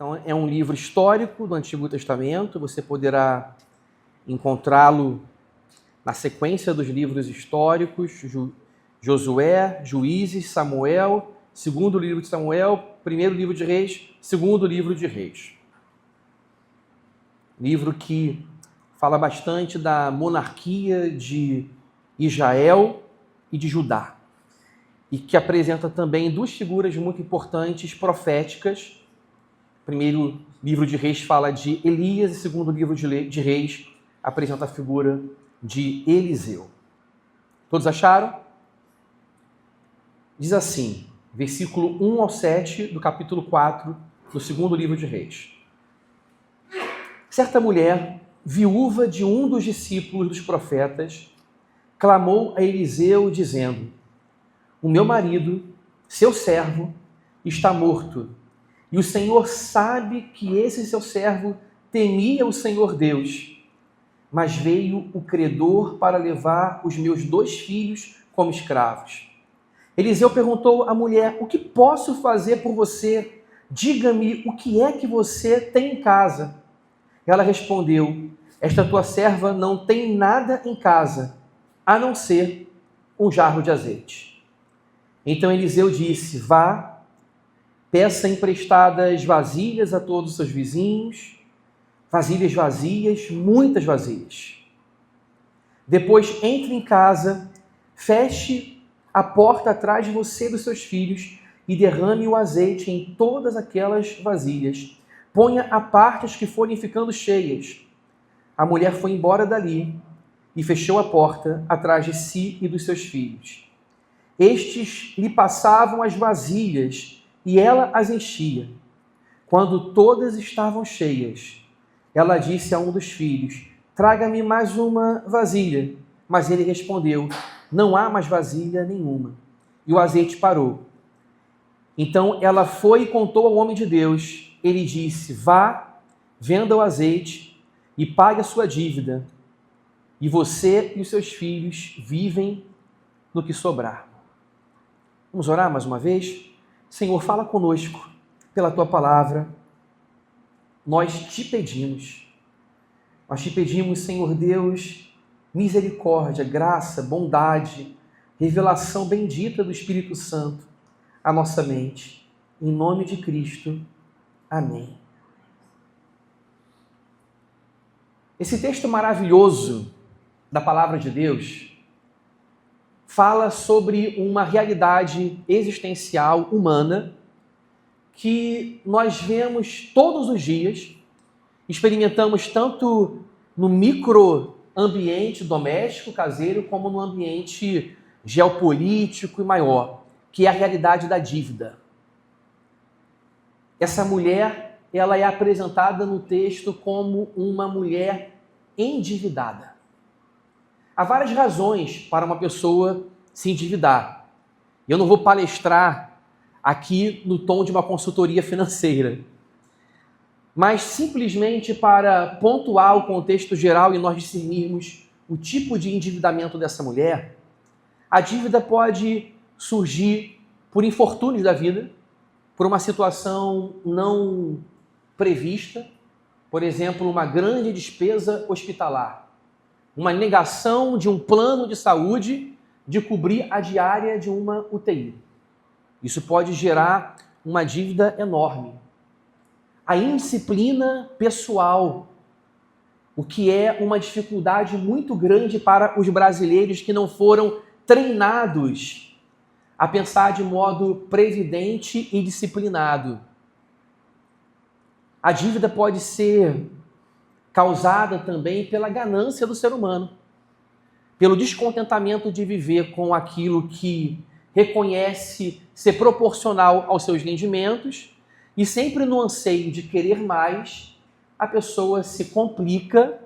Então, é um livro histórico do Antigo Testamento, você poderá encontrá-lo na sequência dos livros históricos, Josué, Juízes, Samuel, segundo livro de Samuel, primeiro livro de Reis, segundo livro de Reis. Livro que fala bastante da monarquia de Israel e de Judá, e que apresenta também duas figuras muito importantes, proféticas. O primeiro livro de Reis fala de Elias, e o segundo livro de Reis apresenta a figura de Eliseu. Todos acharam? Diz assim, versículo 1 ao 7 do capítulo 4 do segundo livro de Reis. Certa mulher, viúva de um dos discípulos dos profetas, clamou a Eliseu dizendo: o meu marido, seu servo, está morto, e o Senhor sabe que esse seu servo temia o Senhor Deus, mas veio o credor para levar os meus 2 filhos como escravos. Eliseu perguntou à mulher: o que posso fazer por você? Diga-me o que é que você tem em casa. Ela respondeu: esta tua serva não tem nada em casa, a não ser um jarro de azeite. Então Eliseu disse: vá, peça emprestadas vasilhas a todos os seus vizinhos, vasilhas vazias, muitas vasilhas. Depois entre em casa, feche a porta atrás de você e dos seus filhos e derrame o azeite em todas aquelas vasilhas. Ponha à parte as que forem ficando cheias. A mulher foi embora dali e fechou a porta atrás de si e dos seus filhos. Estes lhe passavam as vasilhas e ela as enchia. Quando todas estavam cheias, ela disse a um dos filhos: traga-me mais uma vasilha. Mas ele respondeu: não há mais vasilha nenhuma. E o azeite parou. Então ela foi e contou ao homem de Deus. Ele disse: vá, venda o azeite e pague a sua dívida, e você e os seus filhos vivem no que sobrar. Vamos orar mais uma vez? Senhor, fala conosco pela tua palavra. Nós te pedimos, Senhor Deus, misericórdia, graça, bondade, revelação bendita do Espírito Santo à nossa mente. Em nome de Cristo. Amém. Esse texto maravilhoso da palavra de Deus fala sobre uma realidade existencial humana que nós vemos todos os dias, experimentamos tanto no microambiente doméstico, caseiro, como no ambiente geopolítico e maior, que é a realidade da dívida. Essa mulher, ela é apresentada no texto como uma mulher endividada. Há várias razões para uma pessoa se endividar. Eu não vou palestrar aqui no tom de uma consultoria financeira, mas simplesmente para pontuar o contexto geral e nós discernirmos o tipo de endividamento dessa mulher, a dívida pode surgir por infortúnios da vida, por uma situação não prevista, por exemplo, uma grande despesa hospitalar, uma negação de um plano de saúde de cobrir a diária de uma UTI. Isso pode gerar uma dívida enorme. A indisciplina pessoal, o que é uma dificuldade muito grande para os brasileiros que não foram treinados a pensar de modo previdente e disciplinado. A dívida pode ser causada também pela ganância do ser humano, pelo descontentamento de viver com aquilo que reconhece ser proporcional aos seus rendimentos e sempre no anseio de querer mais, a pessoa se complica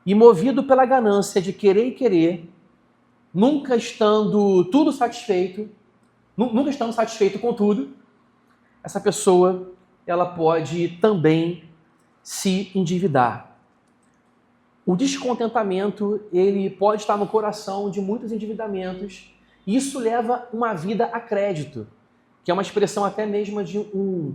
e, movido pela ganância de querer e querer, nunca estando satisfeito com tudo, essa pessoa ela pode também se endividar. O descontentamento ele pode estar no coração de muitos endividamentos e isso leva uma vida a crédito, que é uma expressão até mesmo de um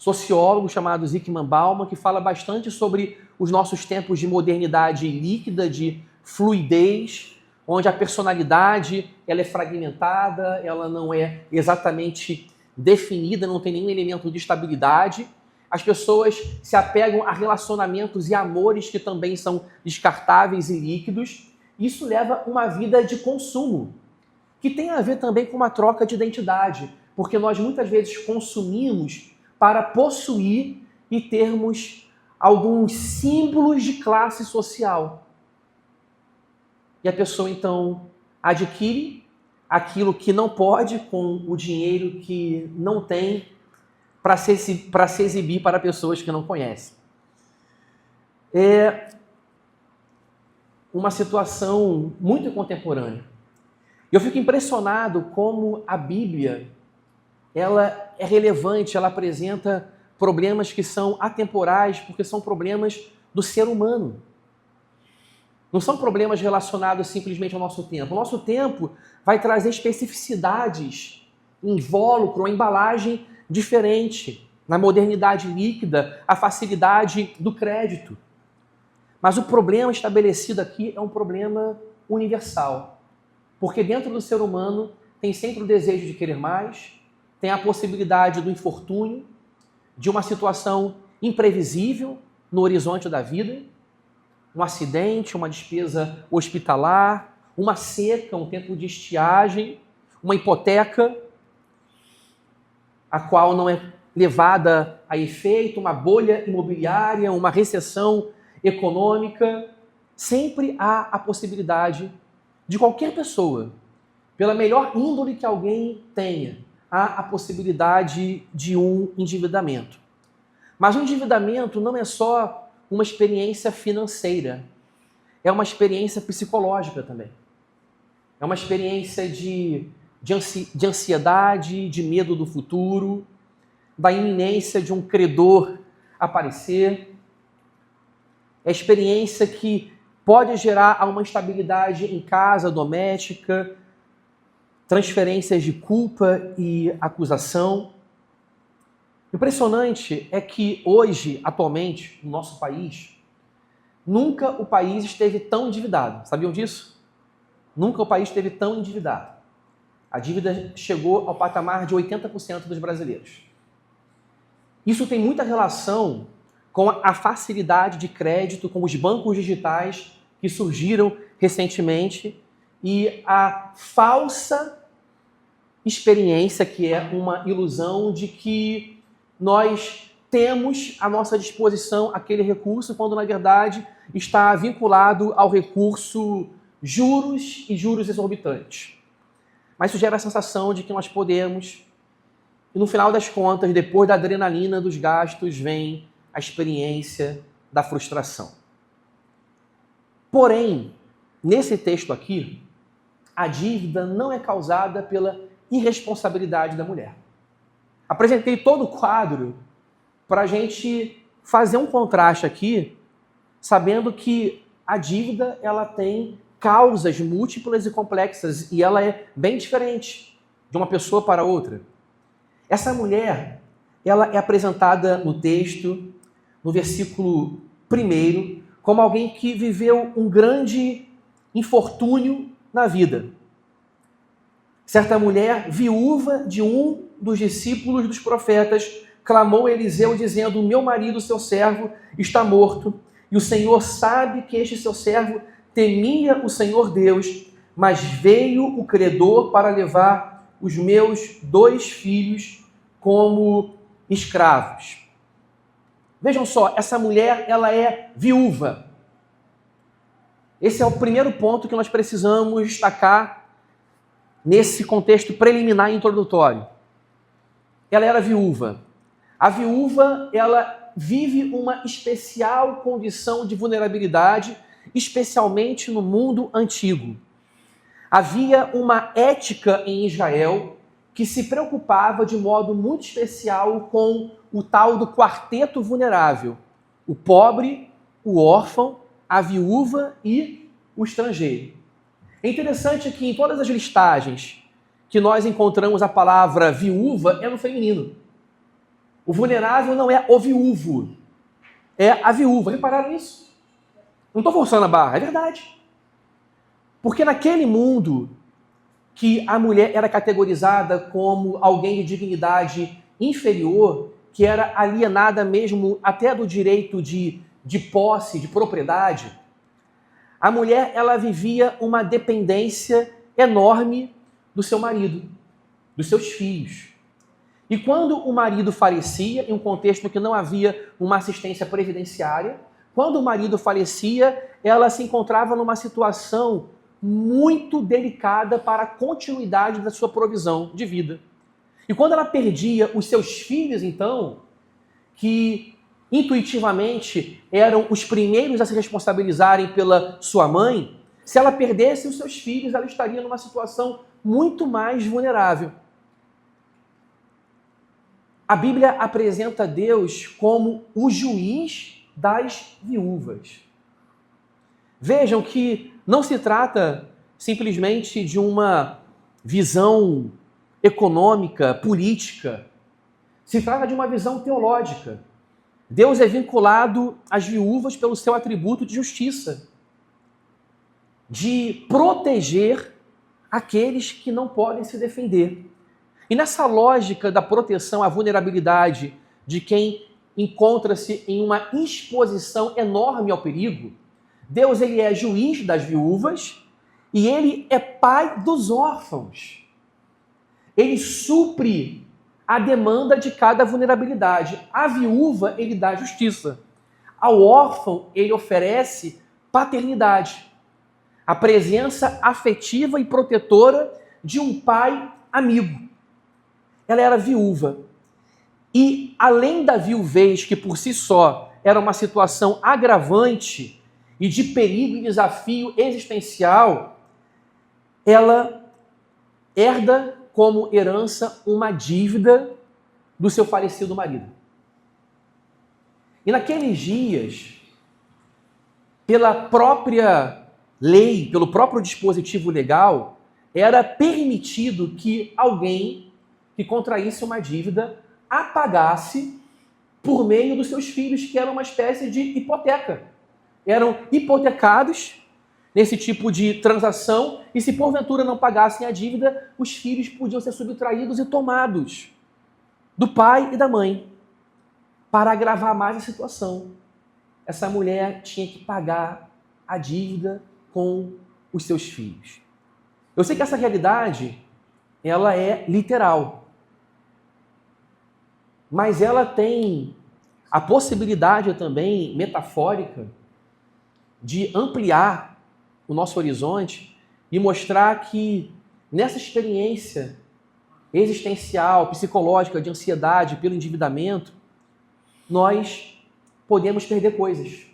sociólogo chamado Zygmunt Bauman, que fala bastante sobre os nossos tempos de modernidade líquida, de fluidez, onde a personalidade ela é fragmentada, ela não é exatamente definida, não tem nenhum elemento de estabilidade. As pessoas se apegam a relacionamentos e amores que também são descartáveis e líquidos. Isso leva uma vida de consumo, que tem a ver também com uma troca de identidade, porque nós muitas vezes consumimos para possuir e termos alguns símbolos de classe social. E a pessoa então adquire aquilo que não pode com o dinheiro que não tem para se exibir para pessoas que não conhecem. É uma situação muito contemporânea. Eu fico impressionado como a Bíblia ela é relevante, ela apresenta problemas que são atemporais, porque são problemas do ser humano. Não são problemas relacionados simplesmente ao nosso tempo. O nosso tempo vai trazer especificidades, invólucro, uma embalagem diferente. Na modernidade líquida, a facilidade do crédito. Mas o problema estabelecido aqui é um problema universal. Porque dentro do ser humano tem sempre o desejo de querer mais, tem a possibilidade do infortúnio, de uma situação imprevisível no horizonte da vida, um acidente, uma despesa hospitalar, uma seca, um tempo de estiagem, uma hipoteca, a qual não é levada a efeito, uma bolha imobiliária, uma recessão econômica. Sempre há a possibilidade de qualquer pessoa, pela melhor índole que alguém tenha, há a possibilidade de um endividamento. Mas o endividamento não é só uma experiência financeira, é uma experiência psicológica também. É uma experiência de ansiedade, de medo do futuro, da iminência de um credor aparecer. É experiência que pode gerar uma instabilidade em casa, doméstica, transferências de culpa e acusação. Impressionante é que hoje, atualmente, no nosso país, nunca o país esteve tão endividado. Sabiam disso? Nunca o país esteve tão endividado. A dívida chegou ao patamar de 80% dos brasileiros. Isso tem muita relação com a facilidade de crédito, com os bancos digitais que surgiram recentemente e a falsa experiência, que é uma ilusão de que nós temos à nossa disposição aquele recurso, quando na verdade está vinculado ao recurso juros e juros exorbitantes. Mas isso gera a sensação de que nós podemos, e no final das contas, depois da adrenalina dos gastos, vem a experiência da frustração. Porém, nesse texto aqui, a dívida não é causada pela irresponsabilidade da mulher. Apresentei todo o quadro para a gente fazer um contraste aqui, sabendo que a dívida ela tem causas múltiplas e complexas e ela é bem diferente de uma pessoa para outra. Essa mulher, ela é apresentada no texto, no versículo 1, como alguém que viveu um grande infortúnio na vida. Certa mulher, viúva de um dos discípulos dos profetas, clamou a Eliseu dizendo: meu marido, seu servo, está morto, e o Senhor sabe que este seu servo temia o Senhor Deus, mas veio o credor para levar os meus 2 filhos como escravos. Vejam só, essa mulher, ela é viúva. Esse é o primeiro ponto que nós precisamos destacar nesse contexto preliminar e introdutório. Ela era viúva. A viúva, ela vive uma especial condição de vulnerabilidade, especialmente no mundo antigo. Havia uma ética em Israel que se preocupava de modo muito especial com o tal do quarteto vulnerável: o pobre, o órfão, a viúva e o estrangeiro. É interessante que em todas as listagens que nós encontramos a palavra viúva é no feminino. O vulnerável não é o viúvo, é a viúva. Repararam isso? Não estou forçando a barra, é verdade. Porque naquele mundo que a mulher era categorizada como alguém de dignidade inferior, que era alienada mesmo até do direito de posse, de propriedade, a mulher ela vivia uma dependência enorme do seu marido, dos seus filhos. E quando o marido falecia, em um contexto que não havia uma assistência previdenciária, quando o marido falecia, ela se encontrava numa situação muito delicada para a continuidade da sua provisão de vida. E quando ela perdia os seus filhos, então, que intuitivamente eram os primeiros a se responsabilizarem pela sua mãe, se ela perdesse os seus filhos, ela estaria numa situação muito mais vulnerável. A Bíblia apresenta Deus como o juiz das viúvas. Vejam que não se trata simplesmente de uma visão econômica, política. Se trata de uma visão teológica. Deus é vinculado às viúvas pelo seu atributo de justiça, de proteger aqueles que não podem se defender. E nessa lógica da proteção à vulnerabilidade de quem encontra-se em uma exposição enorme ao perigo, Deus ele é juiz das viúvas e ele é pai dos órfãos. Ele supre a demanda de cada vulnerabilidade. À viúva, ele dá justiça. Ao órfão, ele oferece paternidade. A presença afetiva e protetora de um pai amigo. Ela era viúva. E, além da viuvez, que por si só era uma situação agravante e de perigo e desafio existencial, ela herda como herança uma dívida do seu falecido marido. E naqueles dias, pela própria lei, pelo próprio dispositivo legal, era permitido que alguém que contraísse uma dívida a pagasse por meio dos seus filhos, que era uma espécie de hipoteca. Eram hipotecados nesse tipo de transação, e se porventura não pagassem a dívida, os filhos podiam ser subtraídos e tomados do pai e da mãe. Para agravar mais a situação, essa mulher tinha que pagar a dívida com os seus filhos. Eu sei que essa realidade, ela é literal, mas ela tem a possibilidade também metafórica de ampliar o nosso horizonte e mostrar que nessa experiência existencial, psicológica, de ansiedade pelo endividamento, nós podemos perder coisas.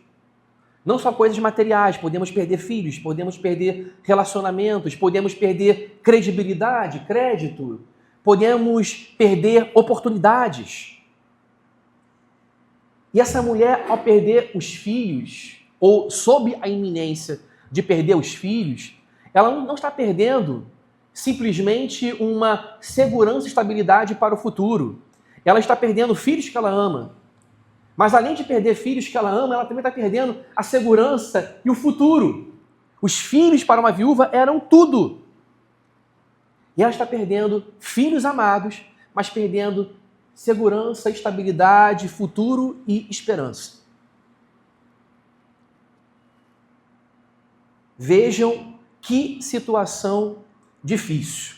Não só coisas materiais, podemos perder filhos, podemos perder relacionamentos, podemos perder credibilidade, crédito, podemos perder oportunidades. E essa mulher, ao perder os filhos, ou sob a iminência de perder os filhos, ela não está perdendo simplesmente uma segurança e estabilidade para o futuro. Ela está perdendo filhos que ela ama. Mas além de perder filhos que ela ama, ela também está perdendo a segurança e o futuro. Os filhos para uma viúva eram tudo. E ela está perdendo filhos amados, mas perdendo segurança, estabilidade, futuro e esperança. Vejam que situação difícil.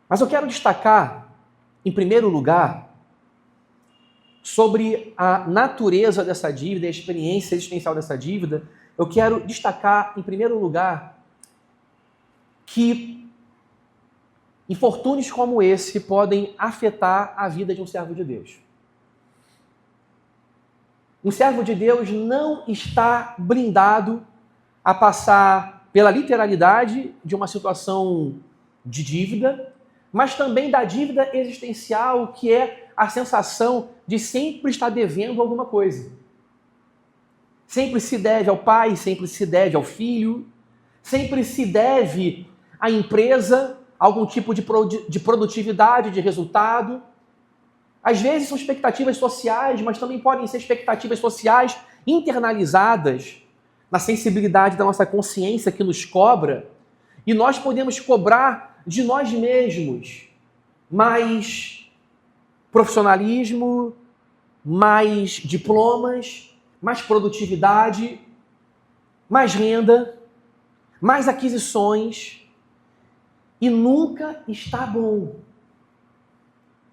Mas eu quero destacar, em primeiro lugar, sobre a natureza dessa dívida, a experiência existencial dessa dívida. Eu quero destacar, em primeiro lugar, que infortúnios como esse podem afetar a vida de um servo de Deus. Um servo de Deus não está blindado a passar pela literalidade de uma situação de dívida, mas também da dívida existencial, que é a sensação de sempre estar devendo alguma coisa. Sempre se deve ao pai, sempre se deve ao filho, sempre se deve à empresa algum tipo de produtividade, de resultado. Às vezes são expectativas sociais, mas também podem ser expectativas sociais internalizadas na sensibilidade da nossa consciência que nos cobra, e nós podemos cobrar de nós mesmos mais profissionalismo, mais diplomas, mais produtividade, mais renda, mais aquisições, e nunca está bom.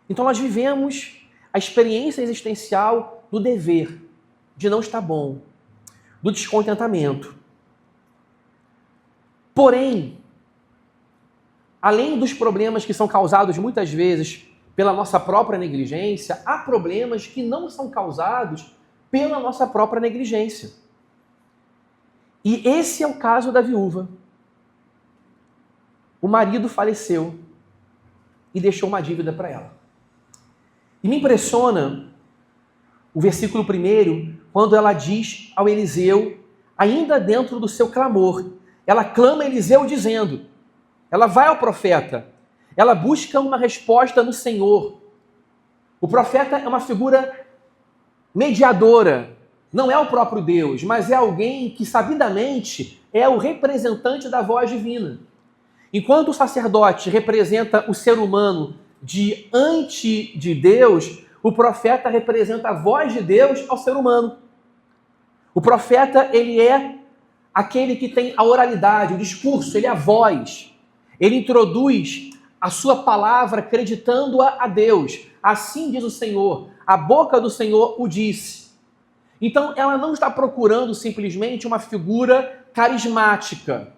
Então nós vivemos a experiência existencial do dever, de não estar bom, do descontentamento. Porém, além dos problemas que são causados muitas vezes pela nossa própria negligência, há problemas que não são causados pela nossa própria negligência. E esse é o caso da viúva. O marido faleceu e deixou uma dívida para ela. E me impressiona o versículo 1, quando ela diz ao Eliseu, ainda dentro do seu clamor, ela clama a Eliseu dizendo, ela vai ao profeta, ela busca uma resposta no Senhor. O profeta é uma figura mediadora, não é o próprio Deus, mas é alguém que sabidamente é o representante da voz divina. Enquanto o sacerdote representa o ser humano diante de Deus, o profeta representa a voz de Deus ao ser humano. O profeta, ele é aquele que tem a oralidade, o discurso, ele é a voz. Ele introduz a sua palavra acreditando-a a Deus. Assim diz o Senhor, a boca do Senhor o disse. Então, ela não está procurando simplesmente uma figura carismática.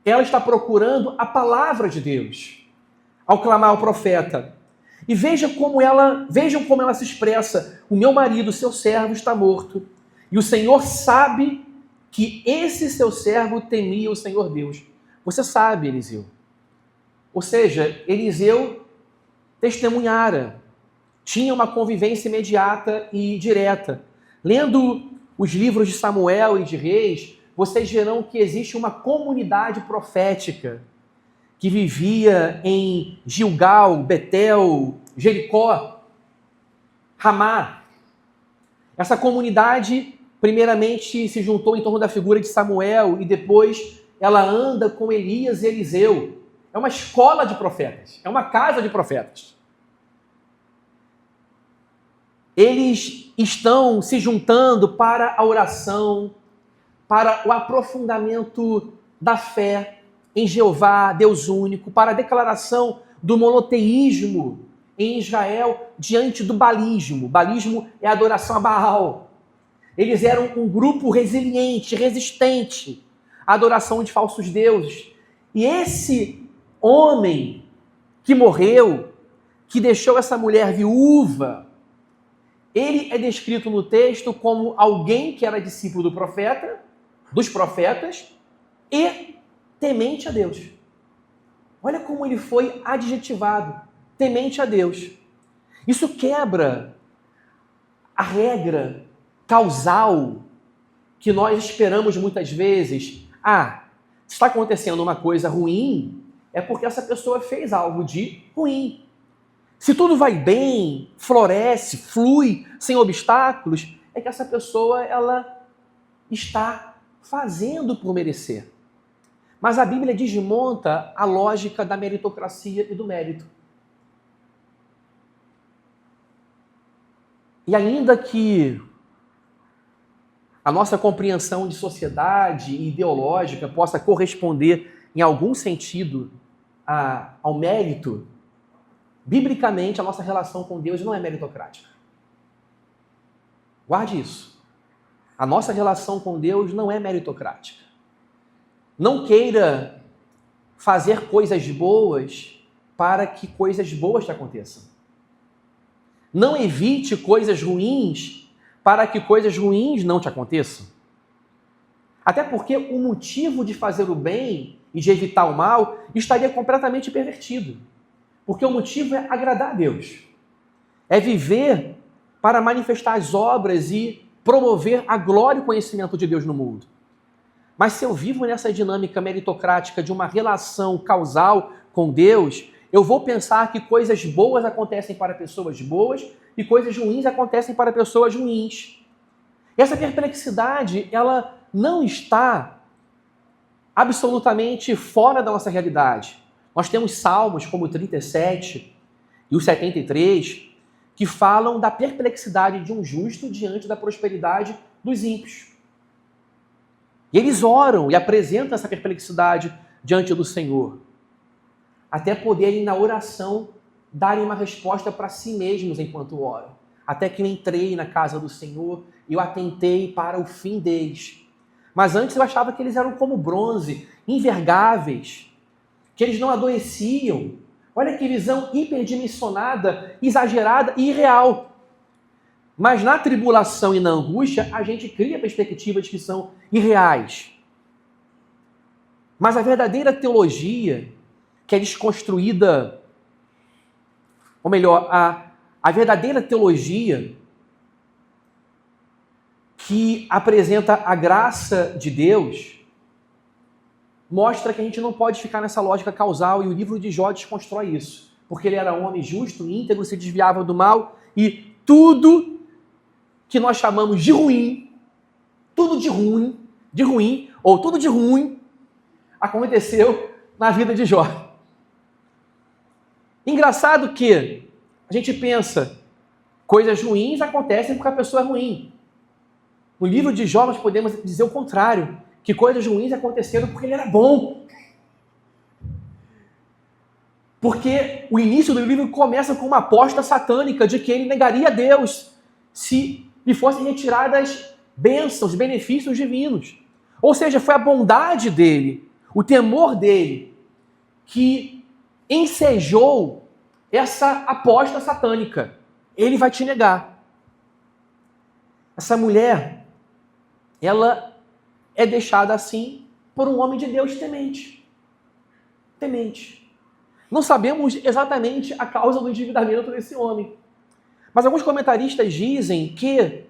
Ela está procurando a palavra de Deus ao clamar ao profeta. E vejam como ela se expressa. O meu marido, seu servo, está morto. E o Senhor sabe que esse seu servo temia o Senhor Deus. Você sabe, Eliseu. Ou seja, Eliseu testemunhara. Tinha uma convivência imediata e direta. Lendo os livros de Samuel e de Reis, vocês verão que existe uma comunidade profética que vivia em Gilgal, Betel, Jericó, Ramá. Essa comunidade, primeiramente, se juntou em torno da figura de Samuel e depois ela anda com Elias e Eliseu. É uma escola de profetas, é uma casa de profetas. Eles estão se juntando para a oração, para o aprofundamento da fé em Jeová, Deus único, para a declaração do monoteísmo em Israel diante do balismo. Balismo é a adoração a Baal. Eles eram um grupo resiliente, resistente à adoração de falsos deuses. E esse homem que morreu, que deixou essa mulher viúva, ele é descrito no texto como alguém que era discípulo do profeta, dos profetas, e temente a Deus. Olha como ele foi adjetivado, temente a Deus. Isso quebra a regra causal que nós esperamos muitas vezes. Se está acontecendo uma coisa ruim, é porque essa pessoa fez algo de ruim. Se tudo vai bem, floresce, flui, sem obstáculos, é que essa pessoa ela está fazendo por merecer. Mas a Bíblia desmonta a lógica da meritocracia e do mérito. E ainda que a nossa compreensão de sociedade e ideológica possa corresponder em algum sentido ao mérito, biblicamente a nossa relação com Deus não é meritocrática. Guarde isso. A nossa relação com Deus não é meritocrática. Não queira fazer coisas boas para que coisas boas te aconteçam. Não evite coisas ruins para que coisas ruins não te aconteçam. Até porque o motivo de fazer o bem e de evitar o mal estaria completamente pervertido. Porque o motivo é agradar a Deus. É viver para manifestar as obras e promover a glória e o conhecimento de Deus no mundo. Mas se eu vivo nessa dinâmica meritocrática de uma relação causal com Deus, eu vou pensar que coisas boas acontecem para pessoas boas e coisas ruins acontecem para pessoas ruins. Essa perplexidade, ela não está absolutamente fora da nossa realidade. Nós temos salmos como o 37 e o 73 que falam da perplexidade de um justo diante da prosperidade dos ímpios. E eles oram e apresentam essa perplexidade diante do Senhor, até poderem, na oração, darem uma resposta para si mesmos enquanto oram. Até que eu entrei na casa do Senhor e eu atentei para o fim deles. Mas antes eu achava que eles eram como bronze, invergáveis, que eles não adoeciam. Olha que visão hiperdimensionada, exagerada e irreal. Mas na tribulação e na angústia, a gente cria perspectivas que são irreais. Mas a verdadeira teologia, que é desconstruída, ou melhor, a verdadeira teologia que apresenta a graça de Deus, mostra que a gente não pode ficar nessa lógica causal, e o livro de Jó desconstrói isso. Porque ele era um homem justo, íntegro, se desviava do mal, e tudo que nós chamamos de ruim, tudo de ruim, ou tudo de ruim, aconteceu na vida de Jó. Engraçado que a gente pensa, coisas ruins acontecem porque a pessoa é ruim. No livro de Jó nós podemos dizer o contrário, que coisas ruins aconteceram porque ele era bom. Porque o início do livro começa com uma aposta satânica de que ele negaria a Deus se lhe fossem retiradas bênçãos, benefícios divinos. Ou seja, foi a bondade dele, o temor dele, que ensejou essa aposta satânica. Ele vai te negar. Essa mulher, ela é deixada assim por um homem de Deus temente. Temente. Não sabemos exatamente a causa do endividamento desse homem. Mas alguns comentaristas dizem que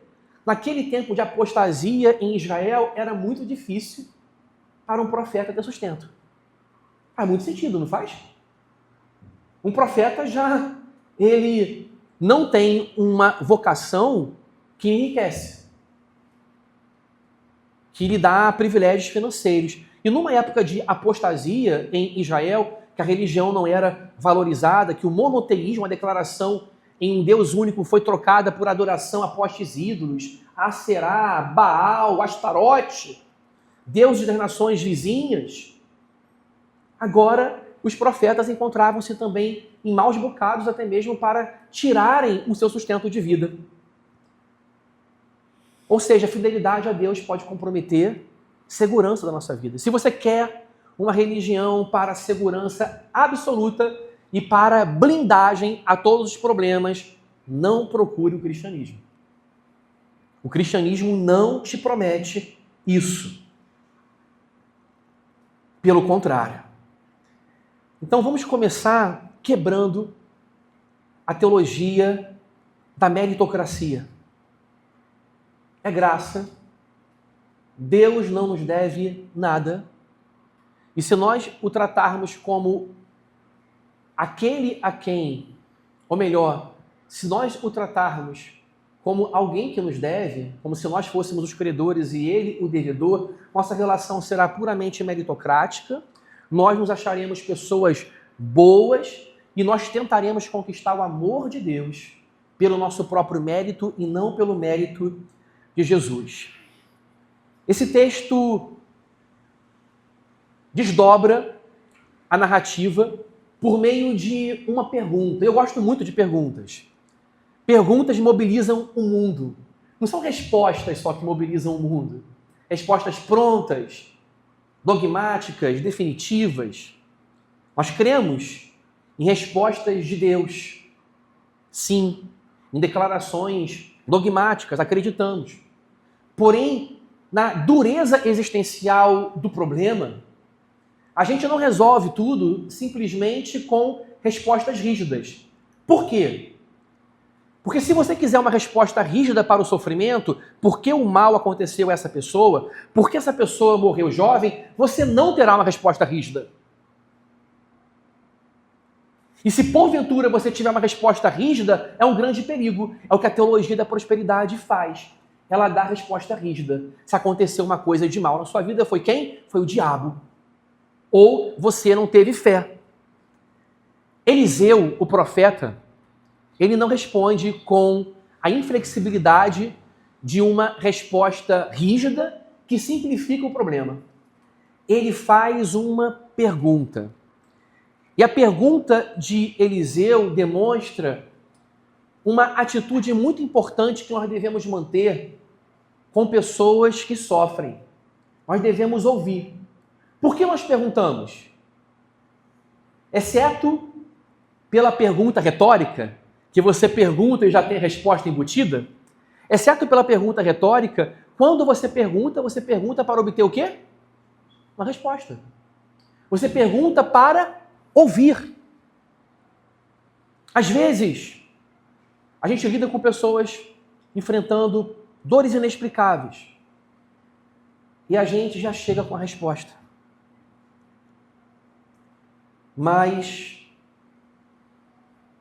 naquele tempo de apostasia em Israel era muito difícil para um profeta ter sustento. Faz muito sentido, não faz? Um profeta ele não tem uma vocação que enriquece, que lhe dá privilégios financeiros. E numa época de apostasia em Israel, que a religião não era valorizada, que o monoteísmo, a declaração em um Deus único, foi trocada por adoração a postes ídolos, a Será, Baal, Astarote, deuses das nações vizinhas. Agora, os profetas encontravam-se também em maus bocados, até mesmo para tirarem o seu sustento de vida. Ou seja, a fidelidade a Deus pode comprometer a segurança da nossa vida. Se você quer uma religião para segurança absoluta e para blindagem a todos os problemas, não procure o cristianismo. O cristianismo não te promete isso. Pelo contrário. Então vamos começar quebrando a teologia da meritocracia. É graça. Deus não nos deve nada. E se nós o tratarmos como aquele a quem, ou melhor, se nós o tratarmos como alguém que nos deve, como se nós fôssemos os credores e ele o devedor, nossa relação será puramente meritocrática, nós nos acharemos pessoas boas e nós tentaremos conquistar o amor de Deus pelo nosso próprio mérito e não pelo mérito de Jesus. Esse texto desdobra a narrativa por meio de uma pergunta. Eu gosto muito de perguntas. Perguntas mobilizam o mundo. Não são respostas só que mobilizam o mundo. Respostas prontas, dogmáticas, definitivas. Nós cremos em respostas de Deus. Sim, em declarações dogmáticas, acreditamos. Porém, na dureza existencial do problema, a gente não resolve tudo simplesmente com respostas rígidas. Por quê? Porque se você quiser uma resposta rígida para o sofrimento, por que o mal aconteceu a essa pessoa, por que essa pessoa morreu jovem, você não terá uma resposta rígida. E se porventura você tiver uma resposta rígida, é um grande perigo. É o que a teologia da prosperidade faz. Ela dá a resposta rígida. Se aconteceu uma coisa de mal na sua vida, foi quem? Foi o diabo. Ou você não teve fé. Eliseu, o profeta, ele não responde com a inflexibilidade de uma resposta rígida que simplifica o problema. Ele faz uma pergunta. E a pergunta de Eliseu demonstra uma atitude muito importante que nós devemos manter com pessoas que sofrem. Nós devemos ouvir. Por que nós perguntamos? Exceto pela pergunta retórica, que você pergunta e já tem a resposta embutida, exceto pela pergunta retórica, quando você pergunta para obter o quê? Uma resposta. Você pergunta para ouvir. Às vezes, a gente lida com pessoas enfrentando dores inexplicáveis e a gente já chega com a resposta. Mas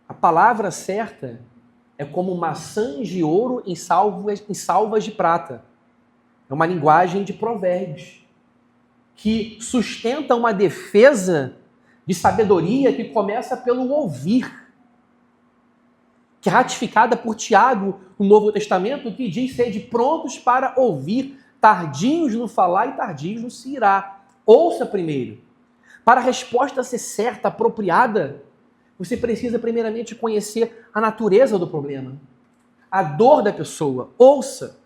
a palavra certa é como maçãs de ouro em salvas de prata. É uma linguagem de provérbios que sustenta uma defesa de sabedoria que começa pelo ouvir, que é ratificada por Tiago no Novo Testamento, que diz: sede prontos para ouvir, tardios no falar e tardios no se irar. Ouça primeiro. Para a resposta ser certa, apropriada, você precisa primeiramente conhecer a natureza do problema, a dor da pessoa. Ouça.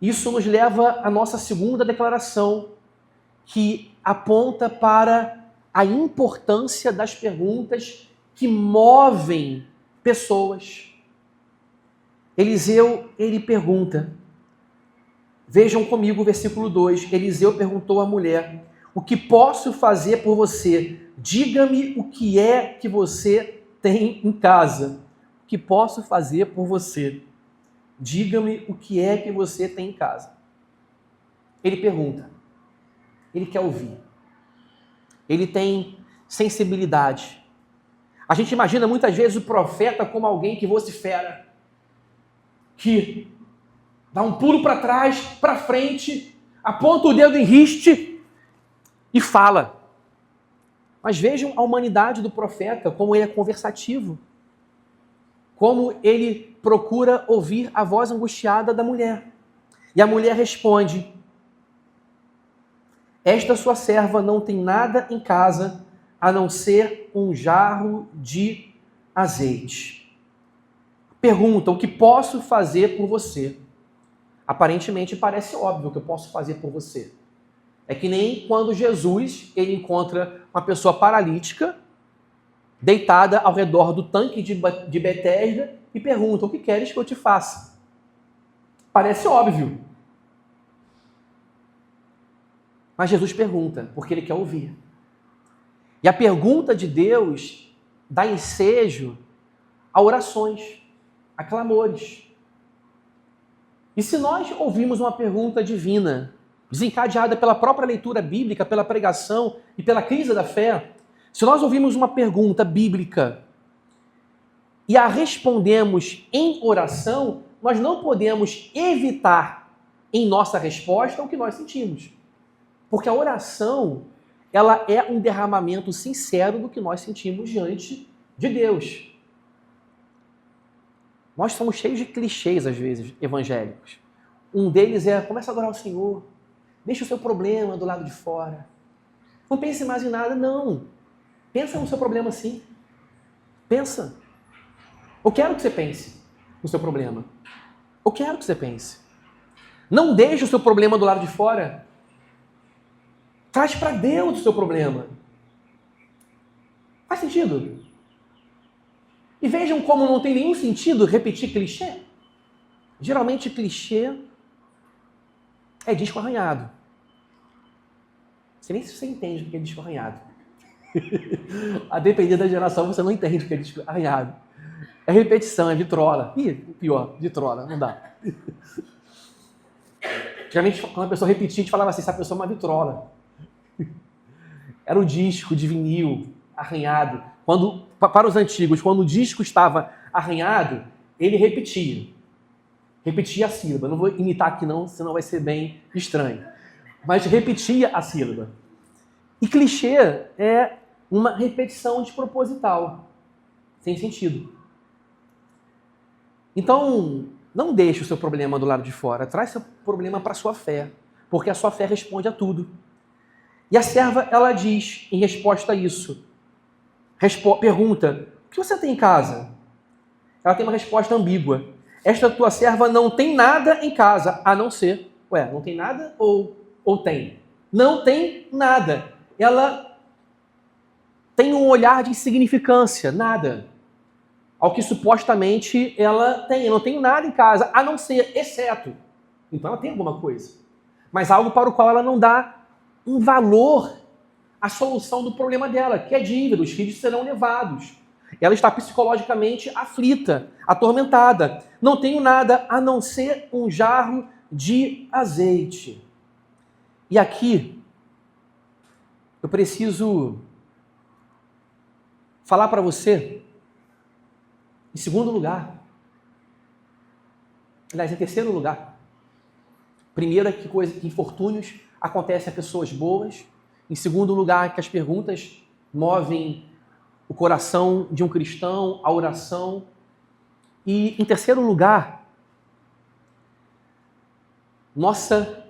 Isso nos leva à nossa segunda declaração, que aponta para a importância das perguntas que movem pessoas. Eliseu, ele pergunta. Vejam comigo o versículo 2. Eliseu perguntou à mulher: o que posso fazer por você? Diga-me o que é que você tem em casa. O que posso fazer por você? Diga-me o que é que você tem em casa. Ele pergunta. Ele quer ouvir. Ele tem sensibilidade. A gente imagina muitas vezes o profeta como alguém que vocifera, que dá um pulo para trás, para frente, aponta o dedo em riste e fala. Mas vejam a humanidade do profeta, como ele é conversativo, como ele procura ouvir a voz angustiada da mulher. E a mulher responde: esta sua serva não tem nada em casa a não ser um jarro de azeite. Pergunta: o que posso fazer por você? Aparentemente parece óbvio o que eu posso fazer por você. É que nem quando Jesus ele encontra uma pessoa paralítica deitada ao redor do tanque de Betesda e pergunta: o que queres que eu te faça? Parece óbvio. Mas Jesus pergunta, porque ele quer ouvir. E a pergunta de Deus dá ensejo a orações, a clamores. E se nós ouvirmos uma pergunta divina, desencadeada pela própria leitura bíblica, pela pregação e pela crise da fé, se nós ouvirmos uma pergunta bíblica e a respondemos em oração, nós não podemos evitar em nossa resposta o que nós sentimos. Porque a oração, ela é um derramamento sincero do que nós sentimos diante de Deus. Nós somos cheios de clichês, às vezes, evangélicos. Um deles é: começa a adorar o Senhor, deixa o seu problema do lado de fora. Não pense mais em nada, não. Pensa no seu problema sim. Pensa. Eu quero que você pense no seu problema. Eu quero que você pense. Não deixe o seu problema do lado de fora. Traz para Deus o seu problema. Faz sentido? E vejam como não tem nenhum sentido repetir clichê. Geralmente clichê é disco arranhado. Não sei nem se você entende o que é disco arranhado. A depender da geração você não entende o que é disco arranhado. É repetição, é vitrola. Ih, pior, vitrola, não dá. Geralmente quando a pessoa repetia, a gente falava assim: essa pessoa é uma vitrola. era o disco de vinil arranhado. Para os antigos, quando o disco estava arranhado, ele repetia. Repetia a sílaba. Não vou imitar aqui não, senão vai ser bem estranho. Mas repetia a sílaba. E clichê é uma repetição desproposital, sem sentido. Então, não deixe o seu problema do lado de fora. Traz seu problema para a sua fé, porque a sua fé responde a tudo. E a serva, ela diz, em resposta a isso, pergunta, o que você tem em casa? Ela tem uma resposta ambígua. Esta tua serva não tem nada em casa, a não ser... não tem nada ou tem? Não tem nada. Ela tem um olhar de insignificância, nada. Ao que supostamente ela tem. Eu não tenho nada em casa, a não ser, exceto. Então ela tem alguma coisa. Mas algo para o qual ela não dá um valor à solução do problema dela, que é dívida, os filhos serão levados. Ela está psicologicamente aflita, atormentada. Não tenho nada a não ser um jarro de azeite. E aqui, eu preciso falar para você, em segundo lugar, aliás, em terceiro lugar. Primeiro, que infortúnios acontecem a pessoas boas. Em segundo lugar, que as perguntas movem o coração de um cristão, a oração. E, em terceiro lugar, nossa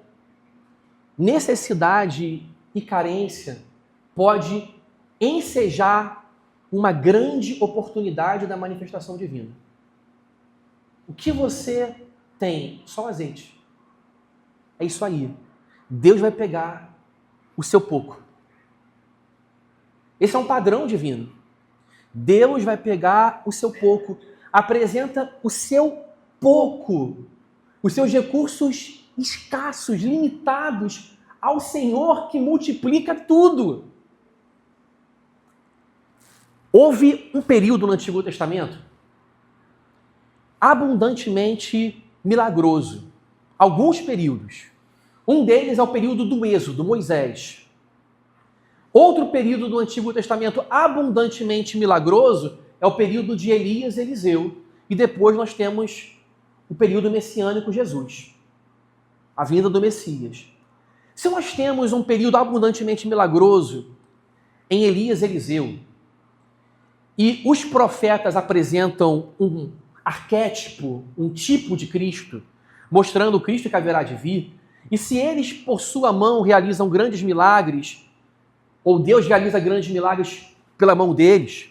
necessidade e carência pode ensejar uma grande oportunidade da manifestação divina. O que você tem? Só azeite. É isso aí. Deus vai pegar o seu pouco. Esse é um padrão divino. Deus vai pegar o seu pouco. Apresenta o seu pouco, os seus recursos escassos, limitados, ao Senhor que multiplica tudo. Houve um período no Antigo Testamento abundantemente milagroso. Alguns períodos. Um deles é o período do Êxodo, Moisés. Outro período do Antigo Testamento abundantemente milagroso é o período de Elias e Eliseu. E depois nós temos o período messiânico, Jesus. A vinda do Messias. Se nós temos um período abundantemente milagroso em Elias e Eliseu, e os profetas apresentam um arquétipo, um tipo de Cristo, mostrando o Cristo que haverá de vir, e se eles, por sua mão, realizam grandes milagres, ou Deus realiza grandes milagres pela mão deles,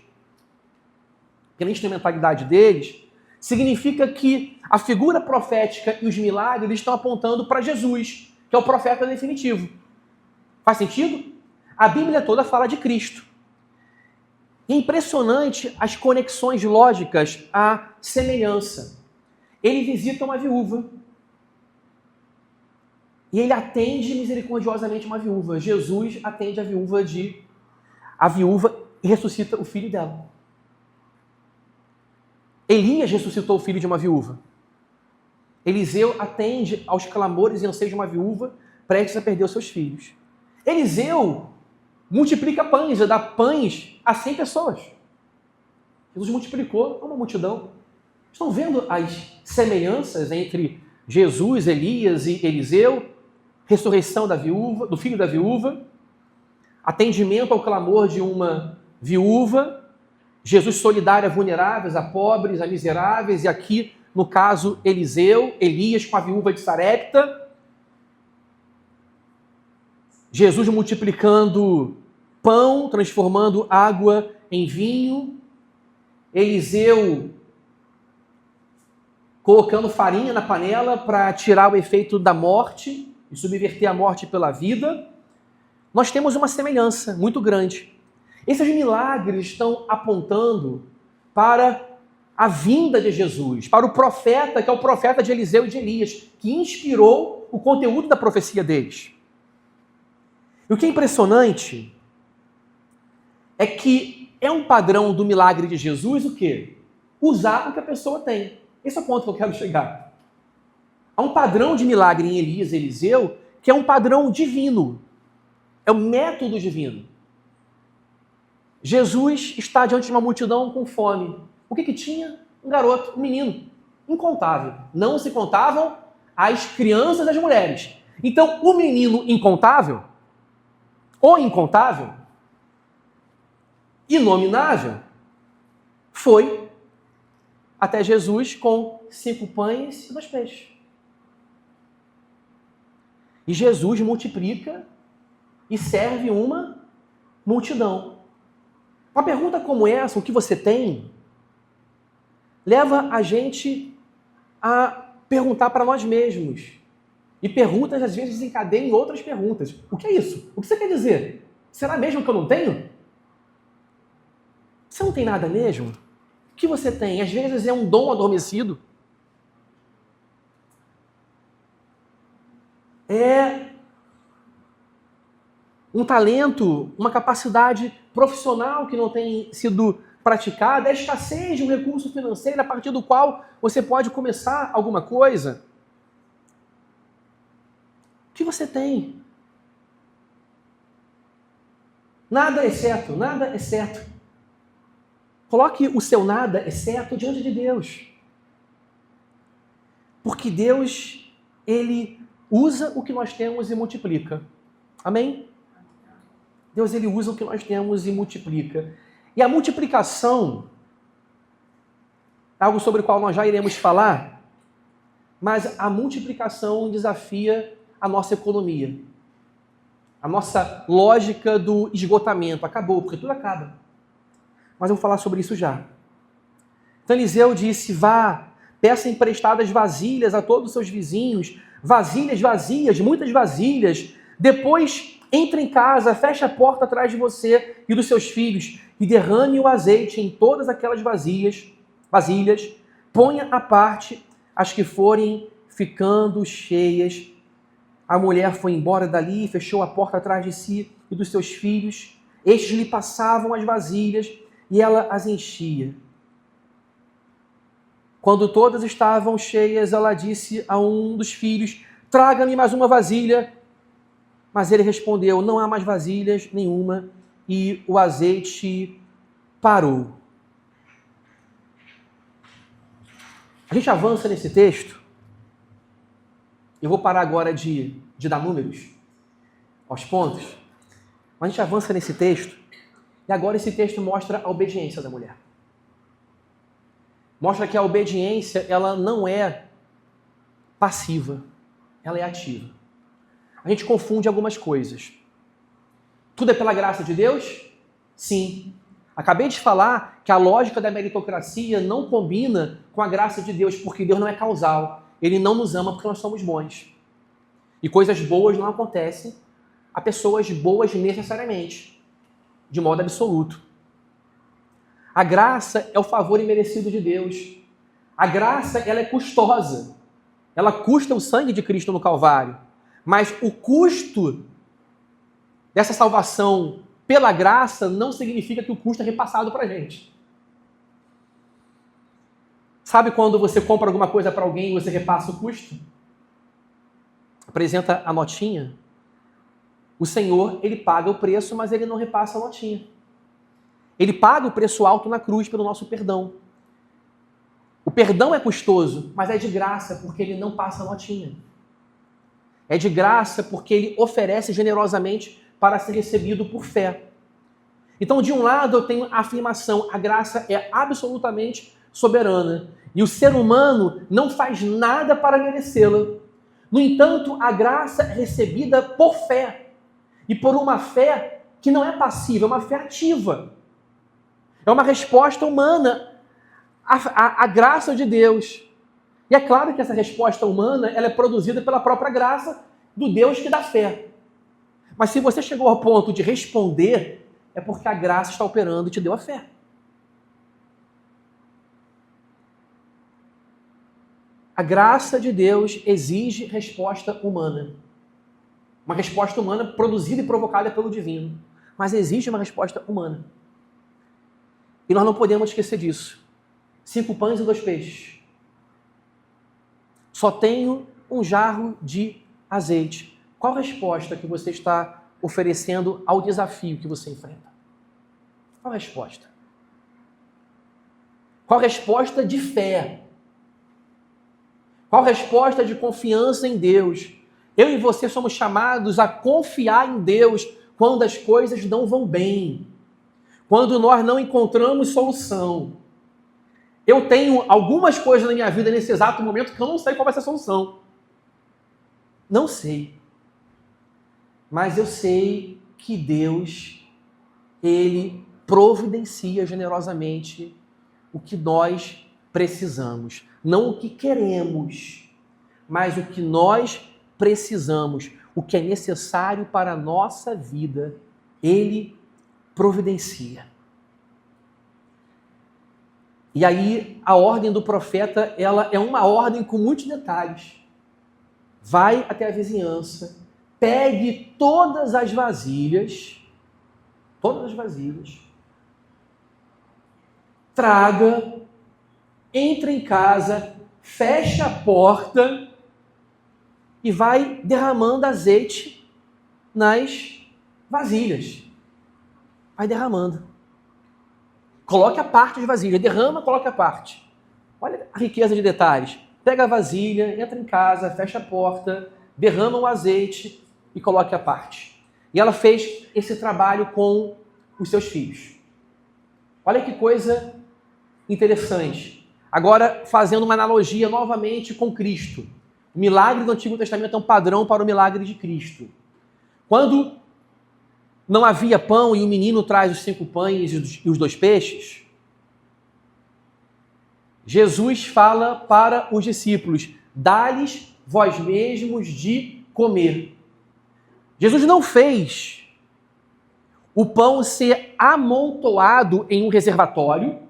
pela instrumentalidade deles, significa que a figura profética e os milagres estão apontando para Jesus, que é o profeta definitivo. Faz sentido? A Bíblia toda fala de Cristo. É impressionante as conexões lógicas, a semelhança. Ele visita uma viúva. E ele atende misericordiosamente uma viúva. Jesus atende a viúva e ressuscita o filho dela. Elias ressuscitou o filho de uma viúva. Eliseu atende aos clamores e anseios de uma viúva prestes a perder os seus filhos. Eliseu multiplica pães, dá pães a 100 pessoas. Jesus multiplicou uma multidão. Estão vendo as semelhanças entre Jesus, Elias e Eliseu? Ressurreição da viúva, do filho da viúva, atendimento ao clamor de uma viúva, Jesus solidário a vulneráveis, a pobres, a miseráveis, e aqui, no caso, Elias com a viúva de Sarepta, Jesus multiplicando pão, transformando água em vinho, Eliseu colocando farinha na panela para tirar o efeito da morte e subverter a morte pela vida. Nós temos uma semelhança muito grande. Esses milagres estão apontando para a vinda de Jesus, para o profeta, que é o profeta de Eliseu e de Elias, que inspirou o conteúdo da profecia deles. E o que é impressionante é que é um padrão do milagre de Jesus o quê? Usar o que a pessoa tem. Esse é o ponto que eu quero chegar. Há um padrão de milagre em Elias e Eliseu que é um padrão divino. É um método divino. Jesus está diante de uma multidão com fome. O que tinha? Um garoto, um menino, incontável. Não se contavam as crianças e as mulheres. Então, o menino incontável, ou incontável, inominável, foi até Jesus com 5 pães e 2 peixes. E Jesus multiplica e serve uma multidão. Uma pergunta como essa, o que você tem, leva a gente a perguntar para nós mesmos. E perguntas, às vezes, desencadeiam em outras perguntas. O que é isso? O que você quer dizer? Será mesmo que eu não tenho? Você não tem nada mesmo? O que você tem? Às vezes é um dom adormecido. É um talento, uma capacidade profissional que não tem sido praticada, é a escassez de um recurso financeiro a partir do qual você pode começar alguma coisa. O que você tem? Nada é certo, nada é certo. Coloque o seu nada é certo diante de Deus. Porque Deus, Ele usa o que nós temos e multiplica. Amém? Deus, Ele usa o que nós temos e multiplica. E a multiplicação, algo sobre o qual nós já iremos falar, mas a multiplicação desafia a nossa economia. A nossa lógica do esgotamento. Acabou, porque tudo acaba. Mas eu vou falar sobre isso já. Então Eliseu disse, vá, peça emprestadas vasilhas a todos os seus vizinhos, vasilhas vazias, muitas vasilhas. Depois, entre em casa, feche a porta atrás de você e dos seus filhos e derrame o azeite em todas aquelas vasilhas, ponha à parte as que forem ficando cheias. A mulher foi embora dali, fechou a porta atrás de si e dos seus filhos. Estes lhe passavam as vasilhas e ela as enchia. Quando todas estavam cheias, ela disse a um dos filhos, traga-me mais uma vasilha. Mas ele respondeu, não há mais vasilhas nenhuma, e o azeite parou. A gente avança nesse texto. Eu vou parar agora de dar números aos pontos. Mas a gente avança nesse texto. E agora esse texto mostra a obediência da mulher. Mostra que a obediência, ela não é passiva, ela é ativa. A gente confunde algumas coisas. Tudo é pela graça de Deus? Sim. Acabei de falar que a lógica da meritocracia não combina com a graça de Deus, porque Deus não é causal. Ele não nos ama porque nós somos bons. E coisas boas não acontecem a pessoas boas necessariamente, de modo absoluto. A graça é o favor imerecido de Deus. A graça, ela é custosa. Ela custa o sangue de Cristo no Calvário. Mas o custo dessa salvação pela graça não significa que o custo é repassado para a gente. Sabe quando você compra alguma coisa para alguém e você repassa o custo? Apresenta a notinha. O Senhor, Ele paga o preço, mas Ele não repassa a notinha. Ele paga o preço alto na cruz pelo nosso perdão. O perdão é custoso, mas é de graça porque Ele não passa a notinha. É de graça porque Ele oferece generosamente para ser recebido por fé. Então, de um lado, eu tenho a afirmação, a graça é absolutamente soberana. E o ser humano não faz nada para merecê-la. No entanto, a graça é recebida por fé. E por uma fé que não é passiva, é uma fé ativa. É uma resposta humana à graça de Deus. E é claro que essa resposta humana ela é produzida pela própria graça do Deus que dá fé. Mas se você chegou ao ponto de responder, é porque a graça está operando e te deu a fé. A graça de Deus exige resposta humana. Uma resposta humana produzida e provocada pelo divino. Mas existe uma resposta humana. E nós não podemos esquecer disso. 5 pães e 2 peixes. Só tenho um jarro de azeite. Qual a resposta que você está oferecendo ao desafio que você enfrenta? Qual a resposta? Qual a resposta de fé? Qual a resposta de confiança em Deus? Eu e você somos chamados a confiar em Deus quando as coisas não vão bem, quando nós não encontramos solução. Eu tenho algumas coisas na minha vida nesse exato momento que eu não sei qual vai ser a solução. Não sei. Mas eu sei que Deus, Ele providencia generosamente o que nós precisamos. Não o que queremos, mas o que nós precisamos. O que é necessário para a nossa vida, Ele providencia. E aí, a ordem do profeta, ela é uma ordem com muitos detalhes. Vai até a vizinhança, pegue todas as vasilhas, traga, entre em casa, feche a porta e vai derramando azeite nas vasilhas. Vai derramando. Coloque a parte de vasilha, derrama, coloque a parte. Olha a riqueza de detalhes. Pega a vasilha, entra em casa, fecha a porta, derrama o azeite e coloque a parte. E ela fez esse trabalho com os seus filhos. Olha que coisa interessante. Agora, fazendo uma analogia novamente com Cristo. O milagre do Antigo Testamento é um padrão para o milagre de Cristo. Quando não havia pão e o menino traz os 5 pães e os 2 peixes, Jesus fala para os discípulos: dá-lhes vós mesmos de comer. Jesus não fez o pão ser amontoado em um reservatório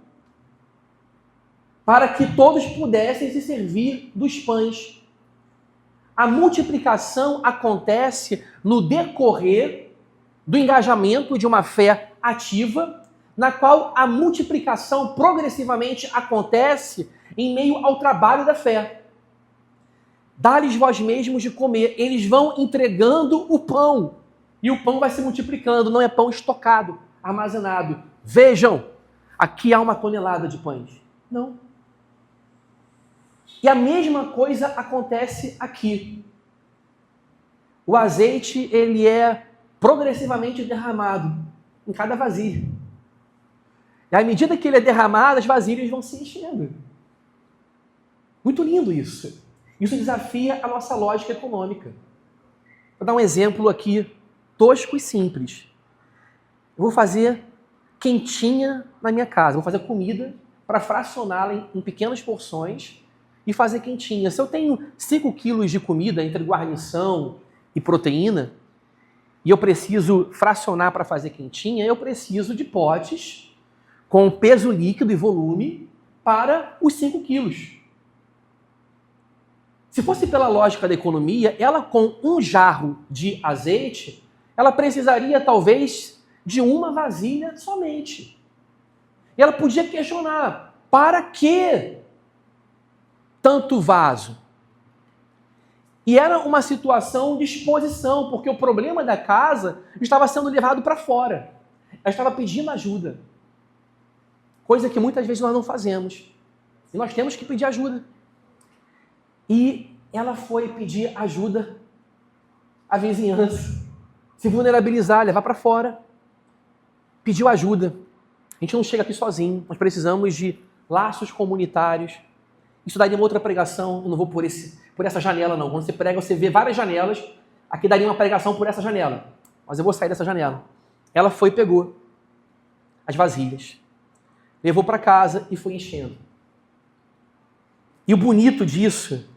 para que todos pudessem se servir dos pães. A multiplicação acontece no decorrer do engajamento de uma fé ativa, na qual a multiplicação progressivamente acontece em meio ao trabalho da fé. Dá-lhes vós mesmos de comer. Eles vão entregando o pão. E o pão vai se multiplicando. Não é pão estocado, armazenado. Vejam, aqui há 1 tonelada de pães. Não. E a mesma coisa acontece aqui. O azeite, ele é progressivamente derramado em cada vasilha. E à medida que ele é derramado, as vasilhas vão se enchendo. Muito lindo isso. Isso desafia a nossa lógica econômica. Vou dar um exemplo aqui, tosco e simples. Eu vou fazer quentinha na minha casa. Vou fazer comida para fracioná-la em pequenas porções e fazer quentinha. Se eu tenho 5 quilos de comida entre guarnição e proteína, e eu preciso fracionar para fazer quentinha, eu preciso de potes com peso líquido e volume para os 5 quilos. Se fosse pela lógica da economia, ela com 1 jarro de azeite, ela precisaria talvez de 1 vasilha somente. E ela podia questionar, para que tanto vaso? E era uma situação de exposição, porque o problema da casa estava sendo levado para fora. Ela estava pedindo ajuda. Coisa que muitas vezes nós não fazemos. E nós temos que pedir ajuda. E ela foi pedir ajuda à vizinhança. Se vulnerabilizar, levar para fora. Pediu ajuda. A gente não chega aqui sozinho. Nós precisamos de laços comunitários. Isso daria uma outra pregação. Eu não vou por essa janela, não. Quando você prega, você vê várias janelas. Aqui daria uma pregação por essa janela. Mas eu vou sair dessa janela. Ela foi e pegou as vasilhas. Levou para casa e foi enchendo. E o bonito disso